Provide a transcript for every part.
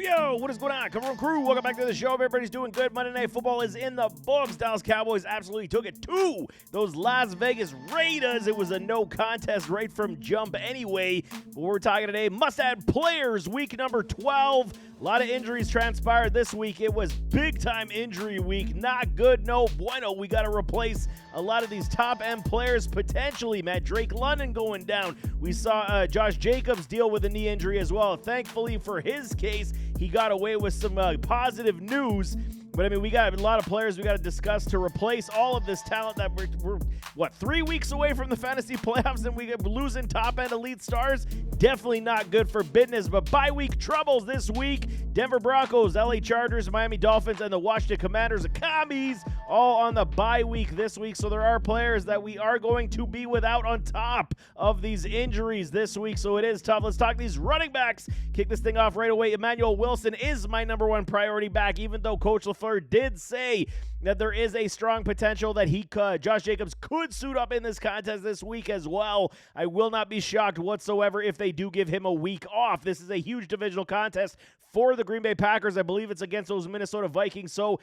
Yo, what is going on? Come on, crew. Welcome back to the show. Everybody's doing good. Monday Night Football is in the books. Dallas Cowboys absolutely took it to those Las Vegas Raiders. It was a no contest right from jump anyway. But we're talking today, must-add players, week number 12. A lot of injuries transpired this week. It was big-time injury week. Not good, no bueno. We got to replace a lot of these top-end players potentially, man. Drake London going down. We saw Josh Jacobs deal with a knee injury as well. Thankfully for his case, he got away with some positive news. But, I mean, we got a lot of players we got to discuss to replace all of this talent that we're 3 weeks away from the fantasy playoffs, and we're losing top-end elite stars? Definitely not good for business. But bye-week troubles this week. Denver Broncos, LA Chargers, Miami Dolphins, and the Washington Commanders, the Commies, all on the bye week this week. So there are players that we are going to be without on top of these injuries this week. So it is tough. Let's talk these running backs. Kick this thing off right away. Emmanuel Wilson is my number one priority back, even though Coach LaFleur did say that there is a strong potential that Josh Jacobs could suit up in this contest this week as well. I will not be shocked whatsoever if they do give him a week off. This is a huge divisional contest for the Green Bay Packers. I believe it's against those Minnesota Vikings. So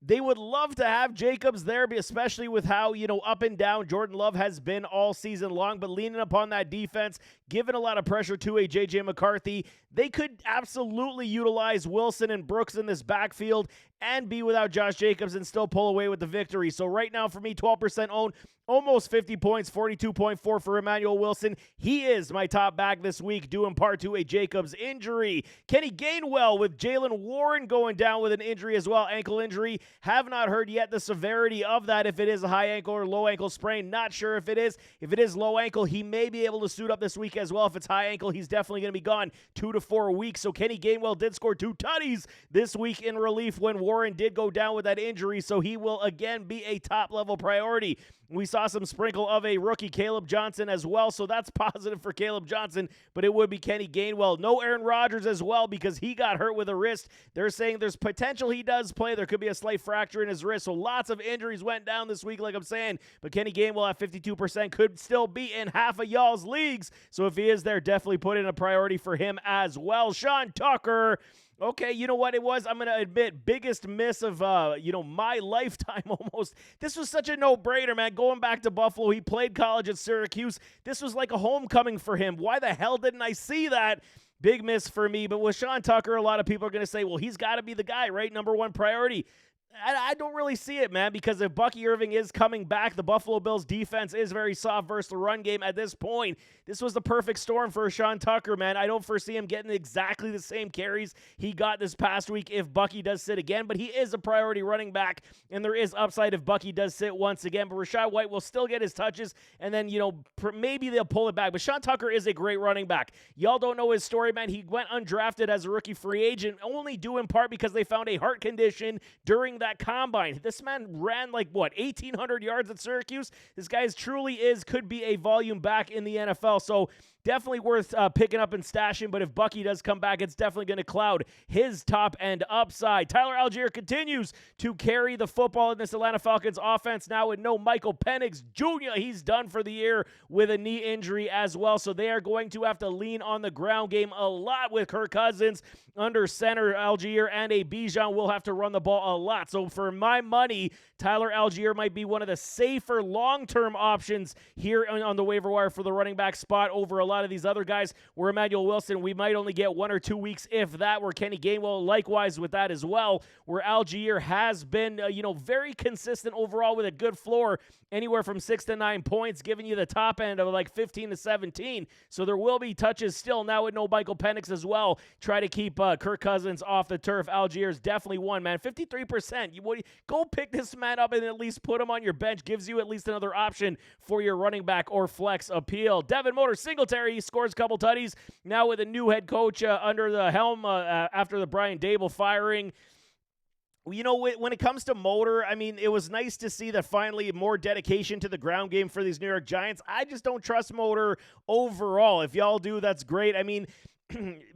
they would love to have Jacobs there, especially with how, up and down Jordan Love has been all season long, but leaning upon that defense, giving a lot of pressure to a J.J. McCarthy. They could absolutely utilize Wilson and Brooks in this backfield and be without Josh Jacobs and still pull away with the victory. So right now for me, 12% owned, almost 50 points, 42.4 for Emmanuel Wilson. He is my top back this week, due in part to a Jacobs injury. Kenny Gainwell with Jaylen Warren going down with an injury as well, ankle injury. Have not heard yet the severity of that, if it is a high ankle or low ankle sprain. Not sure if it is. If it is low ankle, he may be able to suit up this week as well. If it's high ankle, he's definitely going to be gone 2 to 4 weeks. So Kenny Gainwell did score 2 tutties this week in relief when Warren did go down with that injury, so he will again be a top-level priority. We saw some sprinkle of a rookie, Caleb Johnson, as well, so that's positive for Caleb Johnson, but it would be Kenny Gainwell. No Aaron Rodgers as well because he got hurt with a wrist. They're saying there's potential he does play. There could be a slight fracture in his wrist, so lots of injuries went down this week, like I'm saying, but Kenny Gainwell at 52% could still be in half of y'all's leagues, so if he is there, definitely put in a priority for him as well. Sean Tucker. Okay, you know what it was? I'm going to admit, biggest miss of, my lifetime almost. This was such a no-brainer, man. Going back to Buffalo, he played college at Syracuse. This was like a homecoming for him. Why the hell didn't I see that? Big miss for me. But with Sean Tucker, a lot of people are going to say, well, he's got to be the guy, right? Number one priority. I don't really see it, man, because if Bucky Irving is coming back, the Buffalo Bills defense is very soft versus the run game at this point. This was the perfect storm for Sean Tucker, man. I don't foresee him getting exactly the same carries he got this past week if Bucky does sit again, but he is a priority running back, and there is upside if Bucky does sit once again. But Rachaad White will still get his touches, and then, maybe they'll pull it back. But Sean Tucker is a great running back. Y'all don't know his story, man. He went undrafted as a rookie free agent, only due in part because they found a heart condition during that combine. This man ran 1,800 yards at Syracuse. This guy could be a volume back in the NFL. So definitely worth picking up and stashing, but if Bucky does come back, it's definitely going to cloud his top-end upside. Tyler Algier continues to carry the football in this Atlanta Falcons offense now with no Michael Penix Jr. He's done for the year with a knee injury as well, so they are going to have to lean on the ground game a lot with Kirk Cousins under center. Algier and a Bijan will have to run the ball a lot, so for my money, Tyler Algier might be one of the safer long-term options here on the waiver wire for the running back spot over a lot of these other guys. Where Emmanuel Wilson, we might only get 1 or 2 weeks, if that. Where Kenny Gainwell, likewise with that as well. Where Algier has been, very consistent overall with a good floor, anywhere from 6 to 9 points, giving you the top end of 15 to 17. So there will be touches still now with no Michael Penix as well. Try to keep Kirk Cousins off the turf. Algier's definitely one, man. 53%. Go pick this man up and at least put him on your bench. Gives you at least another option for your running back or flex appeal. Devin Motor Singletary, he scores a couple tutties now with a new head coach under the helm after the Brian Dable firing. When it comes to Motor, I mean, it was nice to see that finally more dedication to the ground game for these New York Giants. I just don't trust Motor overall. If y'all do, that's great. I mean,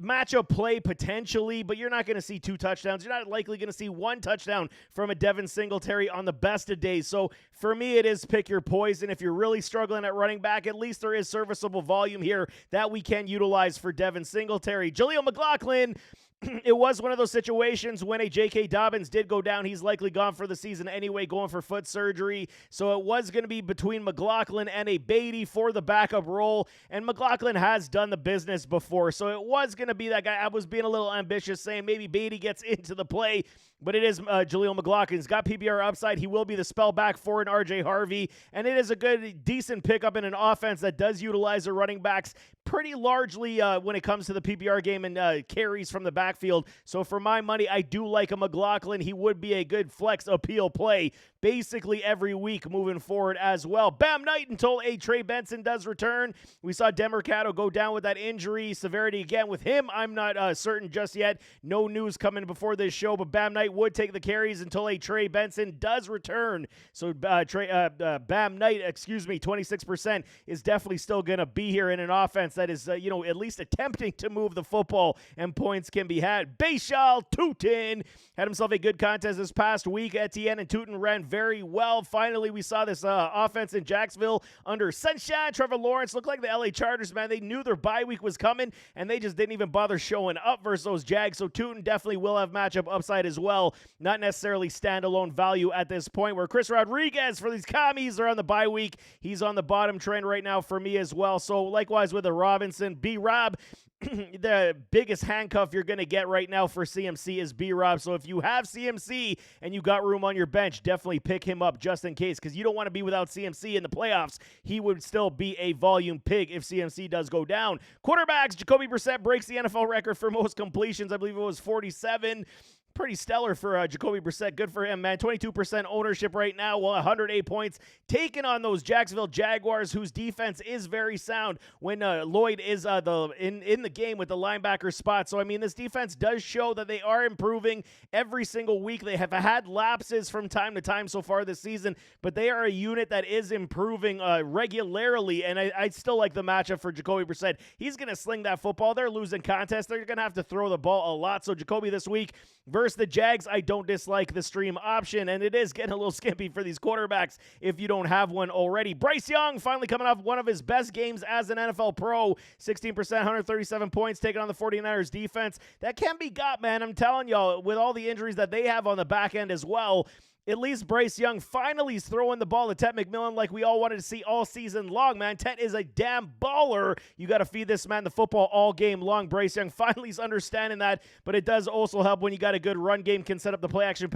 matchup play potentially, but you're not going to see 2 touchdowns. You're not likely going to see 1 touchdown from a Devin Singletary on the best of days. So for me, it is pick your poison. If you're really struggling at running back, at least there is serviceable volume here that we can utilize for Devin Singletary. Jaleel McLaughlin, it was one of those situations when a J.K. Dobbins did go down. He's likely gone for the season anyway, going for foot surgery. So it was going to be between McLaughlin and a Beatty for the backup role. And McLaughlin has done the business before. So it was going to be that guy. I was being a little ambitious, saying maybe Beatty gets into the play. But it is Jaleel McLaughlin. He's got PPR upside. He will be the spell back for an R.J. Harvey. And it is a good, decent pickup in an offense that does utilize the running backs pretty largely when it comes to the PPR game and carries from the backfield. So for my money, I do like a McLaughlin. He would be a good flex appeal play basically every week moving forward as well. Bam Knight until a Trey Benson does return. We saw Demercado go down with that injury severity again. With him, I'm not certain just yet. No news coming before this show, but Bam Knight would take the carries until a Trey Benson does return. So Bam Knight, 26% is definitely still going to be here in an offense that is, at least attempting to move the football, and points can be had. Bashal Tutin had himself a good contest this past week. Etienne and Tutin ran very well. Finally, we saw this offense in Jacksonville under Sunshine. Trevor Lawrence looked like the LA Chargers, man. They knew their bye week was coming, and they just didn't even bother showing up versus those Jags. So Tutin definitely will have matchup upside as well. Not necessarily standalone value at this point, where Chris Rodriguez for these commies are on the bye week. He's on the bottom trend right now for me as well. So likewise with the Robinson, B-Rob, the biggest handcuff you're going to get right now for CMC is B-Rob. So if you have CMC and you got room on your bench, definitely pick him up just in case, because you don't want to be without CMC in the playoffs. He would still be a volume pig if CMC does go down. Quarterbacks, Jacoby Brissett breaks the NFL record for most completions. I believe it was 47. Pretty stellar for Jacoby Brissett. Good for him, man. 22% ownership right now. 108 points. Taking on those Jacksonville Jaguars, whose defense is very sound when Lloyd is in the game with the linebacker spot. So, I mean, this defense does show that they are improving every single week. They have had lapses from time to time so far this season, but they are a unit that is improving regularly, and I still like the matchup for Jacoby Brissett. He's going to sling that football. They're losing contests. They're going to have to throw the ball a lot. So, Jacoby this week versus the Jags, I don't dislike the stream option, and it is getting a little skimpy for these quarterbacks if you don't have one already. Bryce Young finally coming off one of his best games as an NFL pro. 16%, 137 points, taking on the 49ers defense. That can be got, man. I'm telling y'all, with all the injuries that they have on the back end as well, at least Bryce Young finally is throwing the ball to Tet McMillan like we all wanted to see all season long, man. Tet is a damn baller. You got to feed this man the football all game long. Bryce Young finally is understanding that, but it does also help when you got a good run game, can set up the play-action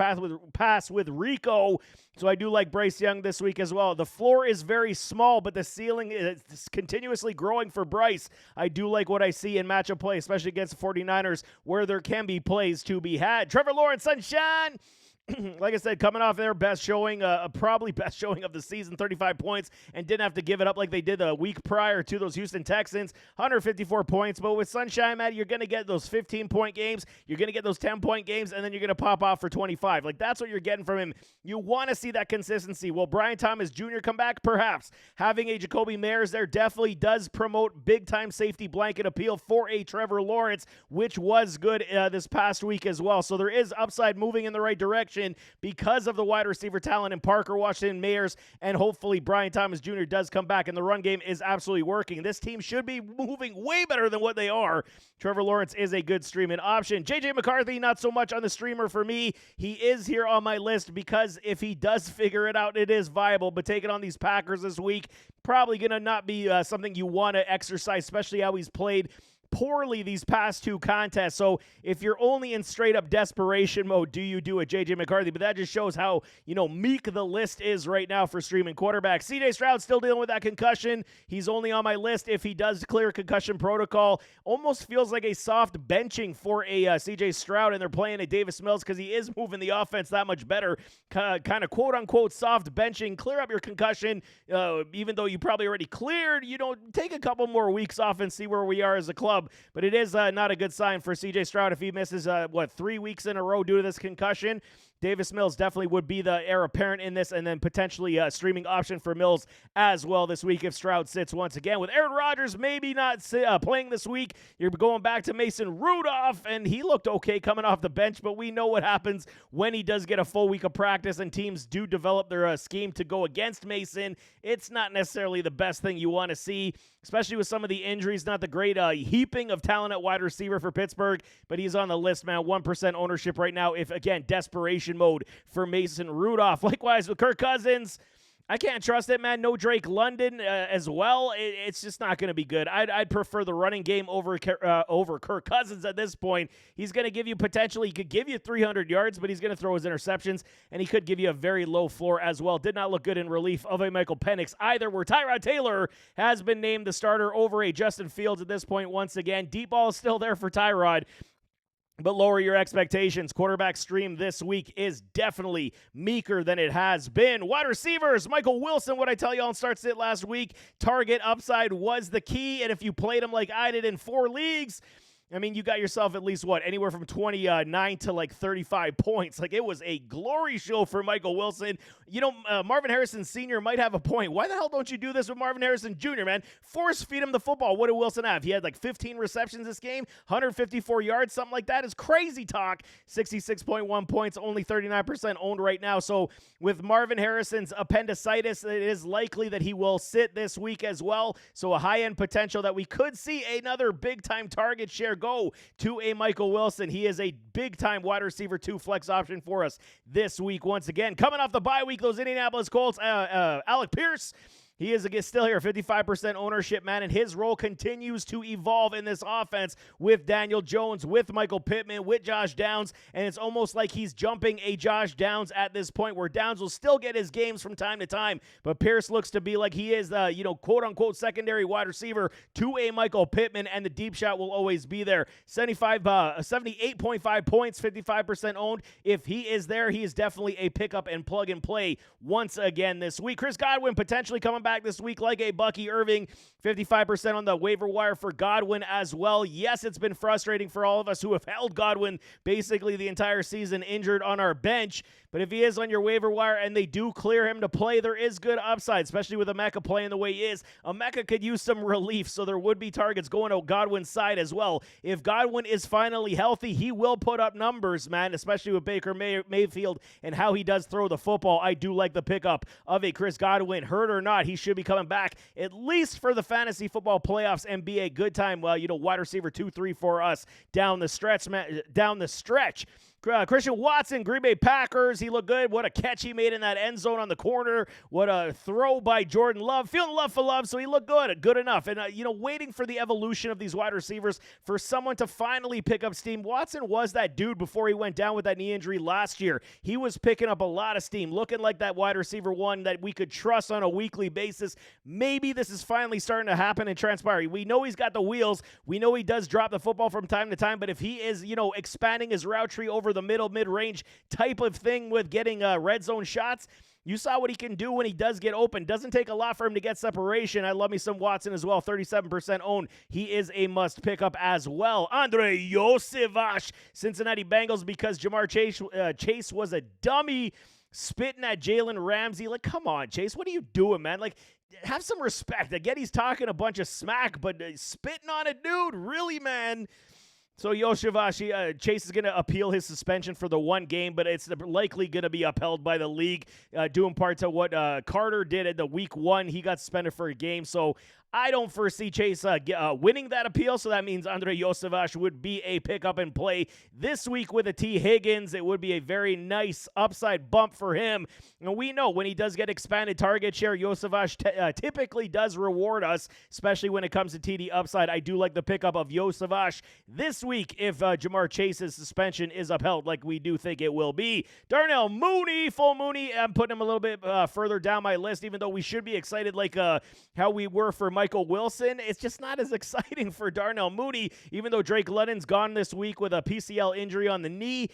pass with Rico. So I do like Bryce Young this week as well. The floor is very small, but the ceiling is continuously growing for Bryce. I do like what I see in matchup play, especially against the 49ers, where there can be plays to be had. Trevor Lawrence, sunshine. Like I said, coming off their best showing, probably best showing of the season, 35 points, and didn't have to give it up like they did the week prior to those Houston Texans, 154 points. But with Sunshine, Matt, you're going to get those 15-point games, you're going to get those 10-point games, and then you're going to pop off for 25. Like, that's what you're getting from him. You want to see that consistency. Will Brian Thomas Jr. come back? Perhaps. Having a Jacoby Meyers there definitely does promote big-time safety blanket appeal for a Trevor Lawrence, which was good this past week as well. So there is upside moving in the right direction because of the wide receiver talent in Parker, Washington, Meyers, and hopefully Brian Thomas Jr. does come back, and the run game is absolutely working. This team should be moving way better than what they are. Trevor Lawrence is a good streaming option. J.J. McCarthy, not so much on the streamer for me. He is here on my list because if he does figure it out, it is viable, but taking on these Packers this week, probably going to not be something you want to exercise, especially how he's played poorly these past two contests. So if you're only in straight up desperation mode, do you do it, J.J. McCarthy? But that just shows how, meek the list is right now for streaming quarterbacks. C.J. Stroud still dealing with that concussion. He's only on my list if he does clear concussion protocol. Almost feels like a soft benching for a C.J. Stroud, and they're playing at Davis Mills because he is moving the offense that much better. Kind of quote-unquote soft benching. Clear up your concussion, even though you probably already cleared. Take a couple more weeks off and see where we are as a club. But it is not a good sign for C.J. Stroud if he misses, 3 weeks in a row due to this concussion. Davis Mills definitely would be the heir apparent in this, and then potentially a streaming option for Mills as well this week if Stroud sits once again. With Aaron Rodgers maybe not playing this week, you're going back to Mason Rudolph, and he looked okay coming off the bench, but we know what happens when he does get a full week of practice and teams do develop their scheme to go against Mason. It's not necessarily the best thing you want to see, especially with some of the injuries. Not the great heaping of talent at wide receiver for Pittsburgh, but he's on the list, man. 1% ownership right now if, again, desperation mode for Mason Rudolph. Likewise with Kirk Cousins, I can't trust it, man. No Drake London as well. It's just not going to be good. I'd prefer the running game over Kirk Cousins at this point. He's going to give you potentially, he could give you 300 yards, but he's going to throw his interceptions, and he could give you a very low floor as well. Did not look good in relief of a Michael Penix either, where Tyrod Taylor has been named the starter over a Justin Fields at this point once again. Deep ball is still there for Tyrod, but lower your expectations. Quarterback stream this week is definitely meeker than it has been. Wide receivers, Michael Wilson, what I tell you on Start Sit last week, target upside was the key, and if you played him like I did in 4 leagues, I mean, you got yourself at least, anywhere from 29 to like 35 points. Like, it was a glory show for Michael Wilson. You know, Marvin Harrison Sr. might have a point. Why the hell don't you do this with Marvin Harrison Jr., man? Force feed him the football. What did Wilson have? He had like 15 receptions this game, 154 yards, something like that. Is crazy talk. 66.1 points, only 39% owned right now. So with Marvin Harrison's appendicitis, it is likely that he will sit this week as well. So a high-end potential that we could see another big-time target share go to a Michael Wilson. He is a big-time wide receiver 2 flex option for us this week once again. Coming off the bye week, those Indianapolis Colts, Alec Pierce, he is still here, 55% ownership, man, and his role continues to evolve in this offense with Daniel Jones, with Michael Pittman, with Josh Downs, and it's almost like he's jumping a Josh Downs at this point, where Downs will still get his games from time to time, but Pierce looks to be like he is the, quote-unquote secondary wide receiver to a Michael Pittman, and the deep shot will always be there. 78.5 points, 55% owned. If he is there, he is definitely a pick-up and plug-and-play once again this week. Chris Godwin potentially coming back this week like a Bucky Irving, 55% on the waiver wire for Godwin as well. Yes, it's been frustrating for all of us who have held Godwin basically the entire season injured on our bench, but if he is on your waiver wire and they do clear him to play, there is good upside, especially with Emeka playing the way he is. Emeka could use some relief, so there would be targets going to Godwin's side as well. If Godwin is finally healthy, he will put up numbers, man, especially with Baker Mayfield and how he does throw the football. I do like the pickup of a Chris Godwin. Hurt or not, he should be coming back at least for the fantasy football playoffs and be a good time, wide receiver 2, 3 for us down the stretch, Christian Watson, Green Bay Packers, he looked good. What a catch he made in that end zone on the corner. What a throw by Jordan Love. Feeling love for Love, so he looked good enough. And, waiting for the evolution of these wide receivers for someone to finally pick up steam. Watson was that dude before he went down with that knee injury last year. He was picking up a lot of steam, looking like that wide receiver 1 that we could trust on a weekly basis. Maybe this is finally starting to happen and transpire. We know he's got the wheels. We know he does drop the football from time to time, but if he is, expanding his route tree over the mid-range type of thing with getting red zone shots, you saw what he can do when he does get open. Doesn't take a lot for him to get separation. I love me some Watson as well, 37% owned. He is a must pick up as well. Andre Yosevash, Cincinnati Bengals, because Jamar Chase was a dummy spitting at Jalen Ramsey. Like, come on, Chase, what are you doing, man? Like, have some respect. I get he's talking a bunch of smack, but spitting on a dude, really, man? So Yoshivashi, Chase is going to appeal his suspension for the 1 game, but it's likely going to be upheld by the league, doing part to what Carter did at the week 1. He got suspended for a game, so I don't foresee Chase winning that appeal, so that means Andre Yosevash would be a pick-up and play this week with a T. Higgins. It would be a very nice upside bump for him. And we know when he does get expanded target share, Yosevash typically does reward us, especially when it comes to TD upside. I do like the pickup of Yosevash this week if Jamar Chase's suspension is upheld, like we do think it will be. Darnell Mooney, full Mooney, I'm putting him a little bit further down my list, even though we should be excited like how we were for Michael Wilson. It's just not as exciting for Darnell Mooney, even though Drake London's gone this week with a PCL injury on the knee.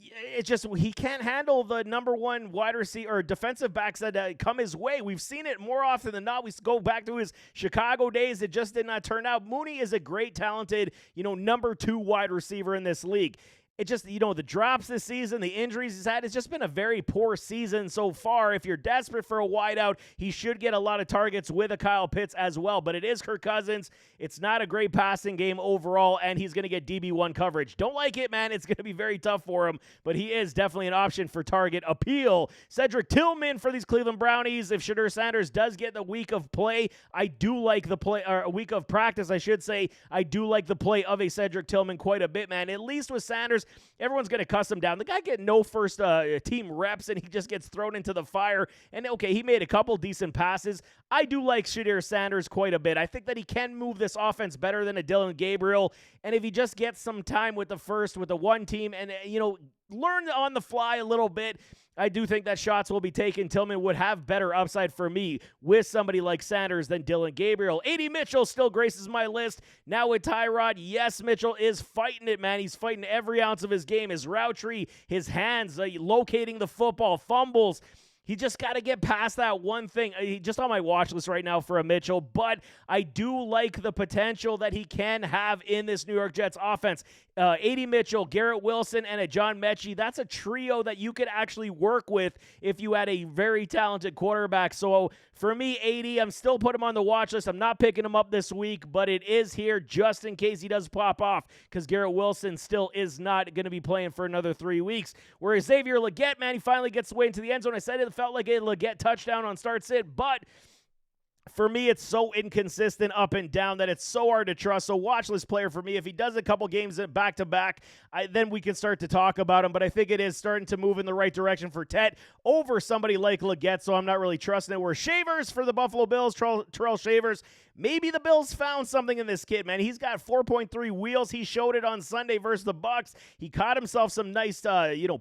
It's just he can't handle the number 1 wide receiver or defensive backs that come his way. We've seen it more often than not. We go back to his Chicago days. It just did not turn out. Mooney is a great, talented, number 2 wide receiver in this league. it just, the drops this season, the injuries he's had, it's just been a very poor season so far. If you're desperate for a wideout, he should get a lot of targets with a Kyle Pitts as well. But it is Kirk Cousins. It's not a great passing game overall, and he's going to get DB1 coverage. Don't like it, man. It's going to be very tough for him, but he is definitely an option for target appeal. Cedric Tillman for these Cleveland Brownies. If Shedeur Sanders does get the week of play, I do like the play, or a week of practice, I should say. I do like the play of a Cedric Tillman quite a bit, man. At least with Sanders, everyone's going to cuss him down. The guy get no first team reps, and he just gets thrown into the fire. And, okay, he made a couple decent passes. I do like Shedeur Sanders quite a bit. I think that he can move this offense better than a Dylan Gabriel. And if he just gets some time with the one team and, learn on the fly a little bit, I do think that shots will be taken. Tillman would have better upside for me with somebody like Sanders than Dylan Gabriel. A.D. Mitchell still graces my list. Now with Tyrod, yes, Mitchell is fighting it, man. He's fighting every ounce of his game. His route tree, his hands, locating the football, fumbles. He just got to get past that one thing. He's just on my watch list right now for a Mitchell, but I do like the potential that he can have in this New York Jets offense. A.D. Mitchell, Garrett Wilson, and a John Mechie, that's a trio that you could actually work with if you had a very talented quarterback. So for me, A.D., I'm still putting him on the watch list. I'm not picking him up this week, but it is here just in case he does pop off, because Garrett Wilson still is not going to be playing for another 3 weeks. Whereas Xavier Legette, man, he finally gets away into the end zone. I said it felt like a Legette touchdown on start sit, but for me, it's so inconsistent up and down that it's so hard to trust. So watch list player for me. If he does a couple games back-to-back, then we can start to talk about him. But I think it is starting to move in the right direction for Tet over somebody like Legette, so I'm not really trusting it. Where Shavers for the Buffalo Bills, Terrell Shavers, maybe the Bills found something in this kid, man. He's got 4.3 wheels. He showed it on Sunday versus the Bucs. He caught himself some nice,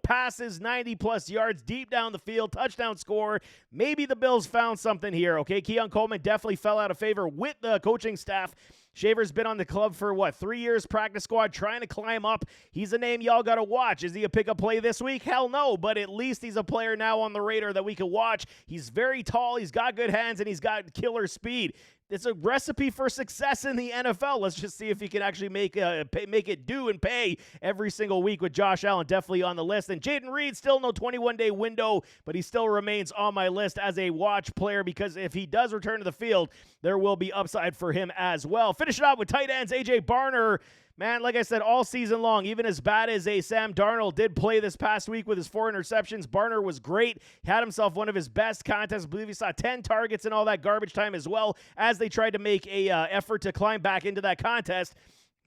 passes, 90-plus yards deep down the field, touchdown score. Maybe the Bills found something here, okay? Keon Coleman definitely fell out of favor with the coaching staff. Shaver's been on the club for, 3 years, practice squad, trying to climb up. He's a name y'all got to watch. Is he a pick-up play this week? Hell no, but at least he's a player now on the radar that we can watch. He's very tall, he's got good hands, and he's got killer speed. It's a recipe for success in the NFL. Let's just see if he can actually make it do and pay every single week with Josh Allen definitely on the list. And Jaden Reed, still no 21-day window, but he still remains on my list as a watch player because if he does return to the field, there will be upside for him as well. Finish it out with tight ends, A.J. Barner. Man, like I said, all season long, even as bad as a Sam Darnold did play this past week with his 4 interceptions, Barner was great. He had himself one of his best contests. I believe he saw 10 targets and all that garbage time as well as they tried to make a effort to climb back into that contest.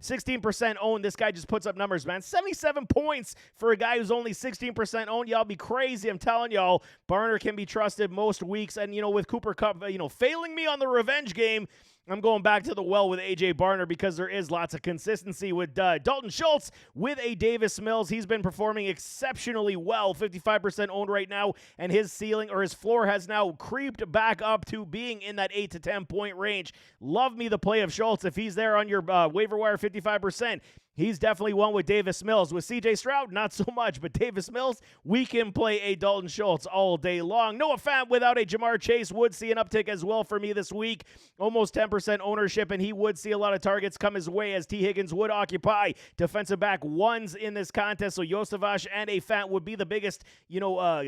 16% owned. This guy just puts up numbers, man. 77 points for a guy who's only 16% owned. Y'all be crazy. I'm telling y'all, Barner can be trusted most weeks. And, with Cooper Kupp, failing me on the revenge game, I'm going back to the well with A.J. Barner because there is lots of consistency with Dalton Schultz with a Davis Mills. He's been performing exceptionally well, 55% owned right now, and his ceiling or his floor has now creeped back up to being in that 8 to 10 point range. Love me the play of Schultz. If he's there on your waiver wire 55%, he's definitely one with Davis Mills. With C.J. Stroud, not so much, but Davis Mills, we can play a Dalton Schultz all day long. Noah Fant without a Jamar Chase would see an uptick as well for me this week. Almost 10% ownership, and he would see a lot of targets come his way as T. Higgins would occupy defensive back ones in this contest. So Yosavash and a Fant would be the biggest,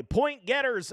point getters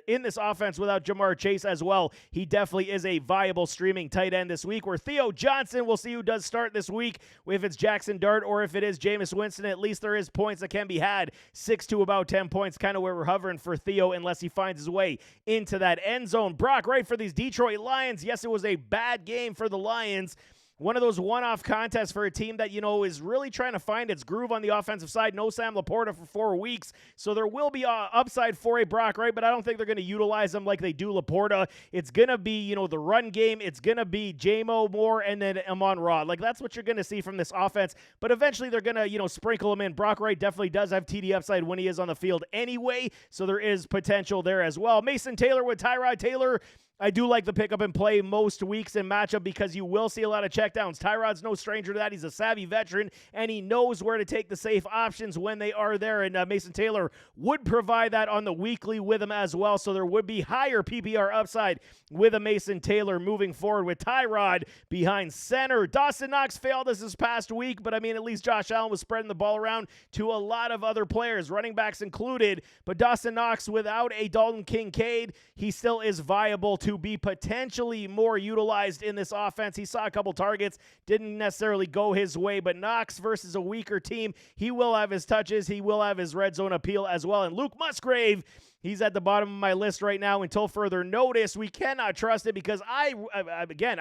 in this offense without Jamar Chase as well. He definitely is a viable streaming tight end this week. Where Theo Johnson, we'll see who does start this week. If it's Jackson Dart or if it is Jameis Winston, at least there is points that can be had. 6 to about 10 points, kind of where we're hovering for Theo unless he finds his way into that end zone. Brock Wright for these Detroit Lions. Yes, it was a bad game for the Lions. One of those one-off contests for a team that, is really trying to find its groove on the offensive side. No Sam Laporta for 4 weeks, so there will be upside for a Brock Wright, but I don't think they're going to utilize him like they do Laporta. It's going to be, the run game. It's going to be J-Mo Moore and then Amon-Ra. That's what you're going to see from this offense, but eventually they're going to, sprinkle him in. Brock Wright definitely does have TD upside when he is on the field anyway, so there is potential there as well. Mason Taylor with Tyrod Taylor. I do like the pickup and play most weeks in matchup because you will see a lot of checkdowns. Tyrod's no stranger to that. He's a savvy veteran, and he knows where to take the safe options when they are there, and Mason Taylor would provide that on the weekly with him as well, so there would be higher PPR upside with a Mason Taylor moving forward with Tyrod behind center. Dawson Knox failed us this past week, but I mean, at least Josh Allen was spreading the ball around to a lot of other players, running backs included, but Dawson Knox without a Dalton Kincaid, he still is viable to be potentially more utilized in this offense. He saw a couple targets, didn't necessarily go his way, but Knox versus a weaker team, he will have his touches, he will have his red zone appeal as well. And Luke Musgrave, he's at the bottom of my list right now until further notice. We cannot trust it because I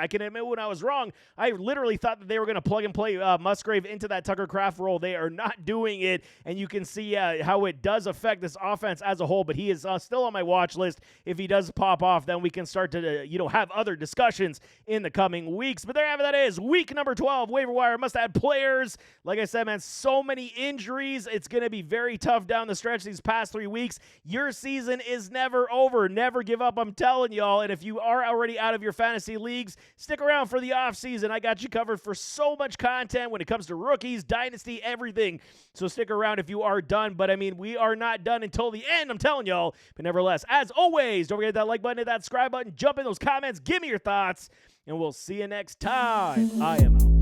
can admit when I was wrong. I literally thought that they were going to plug and play Musgrave into that Tucker Kraft role. They are not doing it, and you can see how it does affect this offense as a whole, but he is still on my watch list. If he does pop off, then we can start to have other discussions in the coming weeks. But there you have it. That is week number 12. Waiver wire must add players. Like I said, man, so many injuries. It's going to be very tough down the stretch these past 3 weeks. Your season is never over. Never give up, I'm telling y'all. And if you are already out of your fantasy leagues, stick around for the offseason. I got you covered for so much content when it comes to rookies, dynasty, everything. So stick around if you are done. But I mean, we are not done until the end, I'm telling y'all. But nevertheless, as always, don't forget that like button, hit that subscribe button, jump in those comments, give me your thoughts, and we'll see you next time. I am out.